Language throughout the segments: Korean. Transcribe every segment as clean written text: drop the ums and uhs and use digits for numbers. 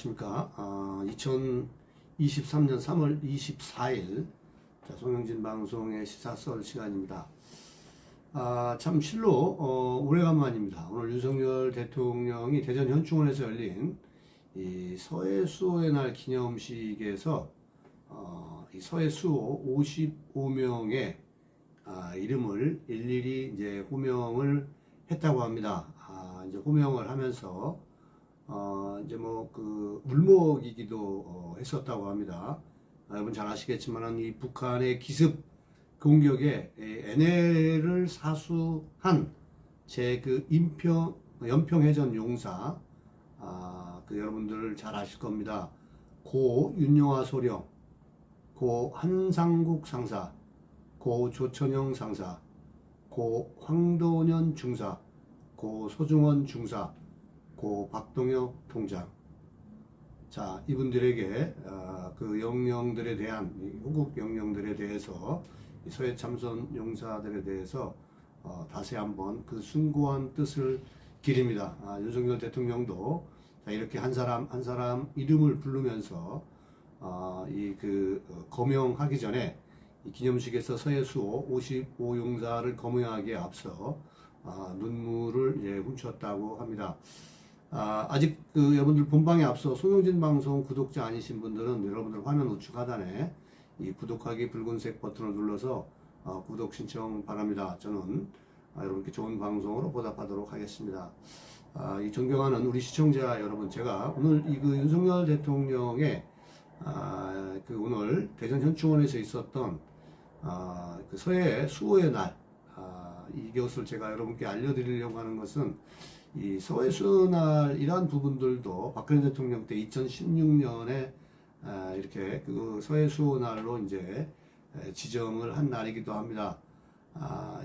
안녕하십니까. 2023년 3월 24일 송영진 방송의 시사 썰 시간입니다. 참 실로 오래간만입니다. 오늘 윤석열 대통령이 대전 현충원에서 열린 이 서해 수호의 날 기념식에서 이 서해 수호 55명의 이름을 일일이 이제 호명을 했다고 합니다. 이제 호명을 하면서 이제 울먹이기도 했었다고 합니다. 여러분 잘 아시겠지만 이 북한의 기습 공격에 NL을 사수한 제 연평해전 용사 여러분들 잘 아실 겁니다. 고 윤영화 소령, 고 한상국 상사, 고 조천영 상사, 고 황도년 중사, 고 소중원 중사, 고 박동혁 통장. 자, 이분들에게 그 영령들에 대한 호국 영령들에 대해서 서해 참전 용사들에 대해서 다시 한번 그 숭고한 뜻을 기립니다. 윤석열 대통령도 이렇게 한 사람 한 사람 이름을 부르면서 거명하기 전에 이 기념식에서 서해 수호 55용사를 거명하기에 앞서 눈물을 훔쳤다고 합니다. 아직 여러분들 본방에 앞서 송영진 방송 구독자 아니신 분들은 여러분들 화면 우측 하단에 이 구독하기 붉은색 버튼을 눌러서 구독 신청 바랍니다. 저는 여러분께 좋은 방송으로 보답하도록 하겠습니다. 이 존경하는 우리 시청자 여러분, 제가 오늘 윤석열 대통령의 오늘 대전 현충원에서 있었던 그 서해 수호의 날, 이것을 제가 여러분께 알려드리려고 하는 것은 이 서해 수호날 이러한 부분들도 박근혜 대통령 때 2016년에 이렇게 그 서해 수호날로 이제 지정을 한 날이기도 합니다.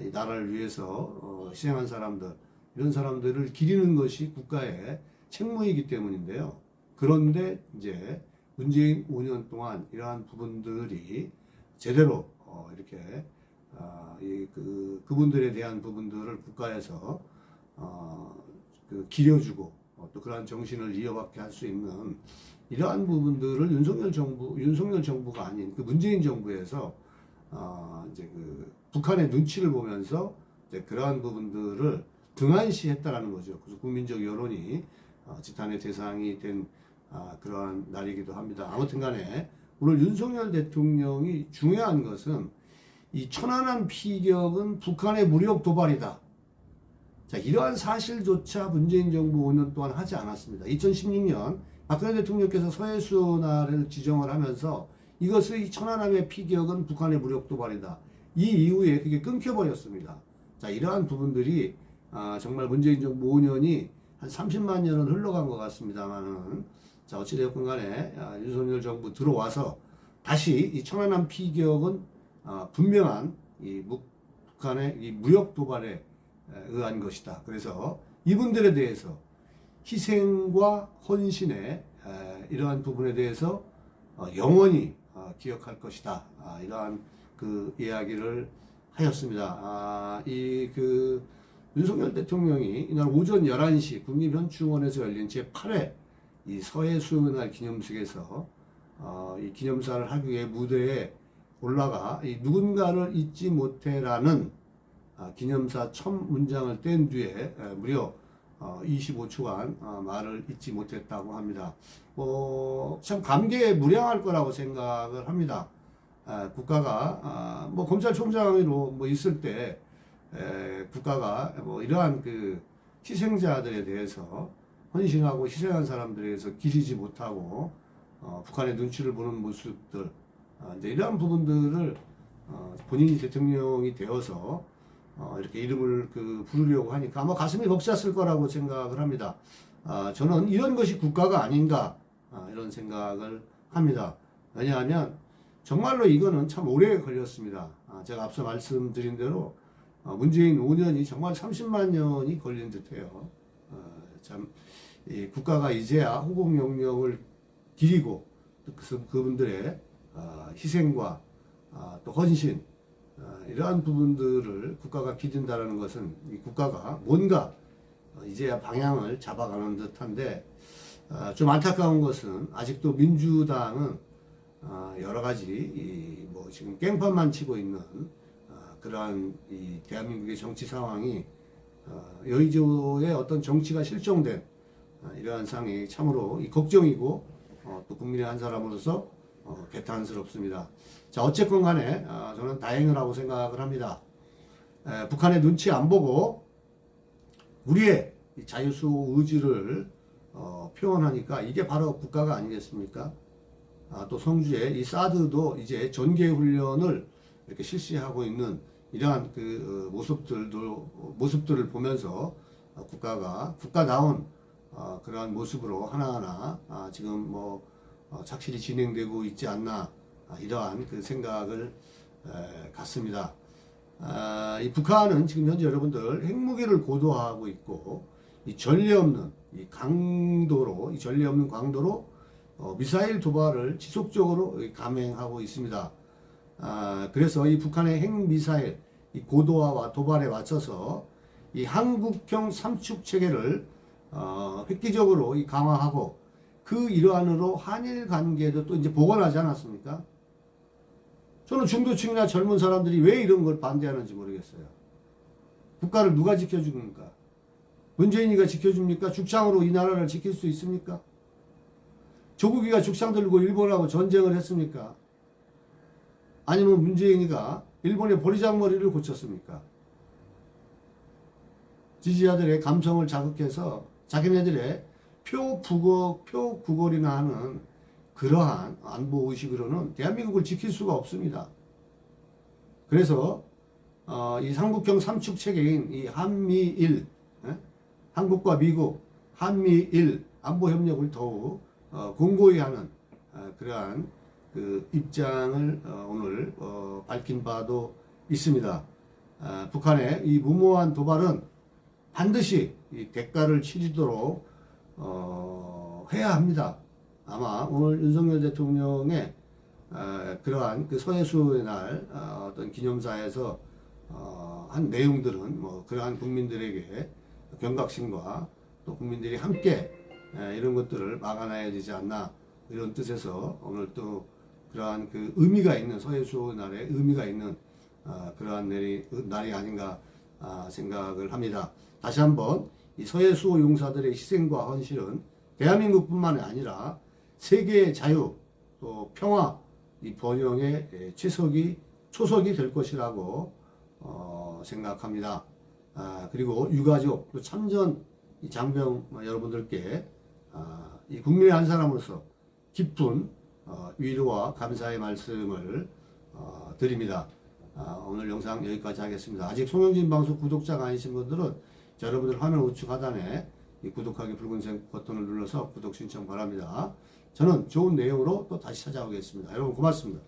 이 나라를 위해서 희생한 사람들, 이런 사람들을 기리는 것이 국가의 책무이기 때문인데요. 그런데 이제 문재인 5년 동안 이러한 부분들이 제대로 이렇게 그분들에 대한 부분들을 국가에서 기려주고 또 그러한 정신을 이어받게 할 수 있는 이러한 부분들을 윤석열 정부가 아닌 문재인 정부에서 이제 북한의 눈치를 보면서 이제 그러한 부분들을 등한시했다라는 거죠. 그래서 국민적 여론이 지탄의 대상이 된 그러한 날이기도 합니다. 아무튼간에 오늘 윤석열 대통령이 중요한 것은 이 천안함 피격은 북한의 무력 도발이다. 자, 이러한 사실조차 문재인 정부 5년 동안 하지 않았습니다. 2016년 박근혜 대통령께서 서해 수호날을 지정을 하면서 이것의 이 천안함의 피격은 북한의 무력 도발이다. 이 이후에 그게 끊겨버렸습니다. 자, 이러한 부분들이 정말 문재인 정부 5년이 한 30만 년은 흘러간 것 같습니다만은, 자, 어찌되었건 간에 윤석열 정부 들어와서 다시 이 천안함 피격은 분명한 북한의 이 무력 도발에 의한 것이다. 그래서 이분들에 대해서 희생과 헌신의 이러한 부분에 대해서 영원히 기억할 것이다. 이러한 이야기를 하였습니다. 윤석열 대통령이 이날 오전 11시 국립현충원에서 열린 제8회 이 서해 수호날 기념식에서 이 기념사를 하기 위해 무대에 올라가 이 누군가를 잊지 못해라는 기념사 첫 문장을 뗀 뒤에 무려 25초간 말을 잊지 못했다고 합니다. 참 감개무량할 거라고 생각을 합니다. 국가가 검찰총장으로 있을 때 국가가 이러한 희생자들에 대해서, 헌신하고 희생한 사람들에 대해서 기리지 못하고 북한의 눈치를 보는 모습들, 이제 이러한 부분들을 본인이 대통령이 되어서 이렇게 이름을 부르려고 하니까 아마 가슴이 벅찼을 거라고 생각을 합니다. 저는 이런 것이 국가가 아닌가 이런 생각을 합니다. 왜냐하면 정말로 이거는 참 오래 걸렸습니다. 제가 앞서 말씀드린 대로 문재인 5년이 정말 30만 년이 걸린 듯해요. 이 국가가 이제야 호국 영령을 기리고 그분들의 희생과 또 헌신, 이러한 부분들을 국가가 기른다는 것은 이 국가가 뭔가 이제야 방향을 잡아가는 듯한데, 좀 안타까운 것은 아직도 민주당은 여러 가지 뭐 지금 깽판만 치고 있는 그러한 이 대한민국의 정치 상황이 여의도의 어떤 정치가 실종된 이러한 상황이 참으로 걱정이고 또 국민의 한 사람으로서 개탄스럽습니다. 자, 어쨌건 간에 저는 다행이라고 생각을 합니다. 북한의 눈치 안 보고 우리의 자유수호 의지를 표현하니까 이게 바로 국가가 아니겠습니까? 또 성주에 이 사드도 이제 전개훈련을 이렇게 실시하고 있는 이러한 그 모습들을 보면서 국가가 국가다운 그러한 모습으로 하나하나 지금 뭐 착실히 진행되고 있지 않나 이러한 그 생각을 갖습니다. 이 북한은 지금 현재 여러분들 핵무기를 고도화하고 있고 이 전례 없는 이 강도로 이 전례 없는 강도로 미사일 도발을 지속적으로 감행하고 있습니다. 그래서 이 북한의 핵미사일 이 고도화와 도발에 맞춰서 이 한국형 삼축 체계를 획기적으로 강화하고 그 일환으로 한일 관계도 또 이제 복원하지 않았습니까? 저는 중도층이나 젊은 사람들이 왜 이런 걸 반대하는지 모르겠어요. 국가를 누가 지켜줍니까? 문재인이가 지켜줍니까? 죽창으로 이 나라를 지킬 수 있습니까? 조국이가 죽창 들고 일본하고 전쟁을 했습니까? 아니면 문재인이가 일본의 보리장머리를 고쳤습니까? 지지자들의 감성을 자극해서 자기네들의 표구걸이나 하는 그러한 안보의식으로는 대한민국을 지킬 수가 없습니다. 그래서 이 삼국형 삼축체계인 이 한미일, 한국과 미국, 한미일 안보협력을 더욱 공고히 하는 그러한 그 입장을 오늘 밝힌 바도 있습니다. 북한의 이 무모한 도발은 반드시 이 대가를 치르도록 해야 합니다. 아마 오늘 윤석열 대통령의 그러한 그 서해수의 날 어떤 기념사에서 한 내용들은 뭐 그러한 국민들에게 경각심과 또 국민들이 함께 이런 것들을 막아놔야 되지 않나 이런 뜻에서 오늘 또 그러한 그 의미가 있는 서해수 날에 의미가 있는 그러한 날이 아닌가 생각을 합니다. 다시 한번 이 서해수호 용사들의 희생과 헌신은 대한민국뿐만이 아니라 세계의 자유 또 평화 이 번영의 초석이 될 것이라고 생각합니다. 그리고 유가족 또 참전 이 장병 여러분들께 이 국민의 한 사람으로서 깊은 위로와 감사의 말씀을 드립니다. 오늘 영상 여기까지 하겠습니다. 아직 송영진 방송 구독자가 아니신 분들은 여러분들 화면 우측 하단에 이 구독하기 붉은색 버튼을 눌러서 구독 신청 바랍니다. 저는 좋은 내용으로 또 다시 찾아오겠습니다. 여러분 고맙습니다.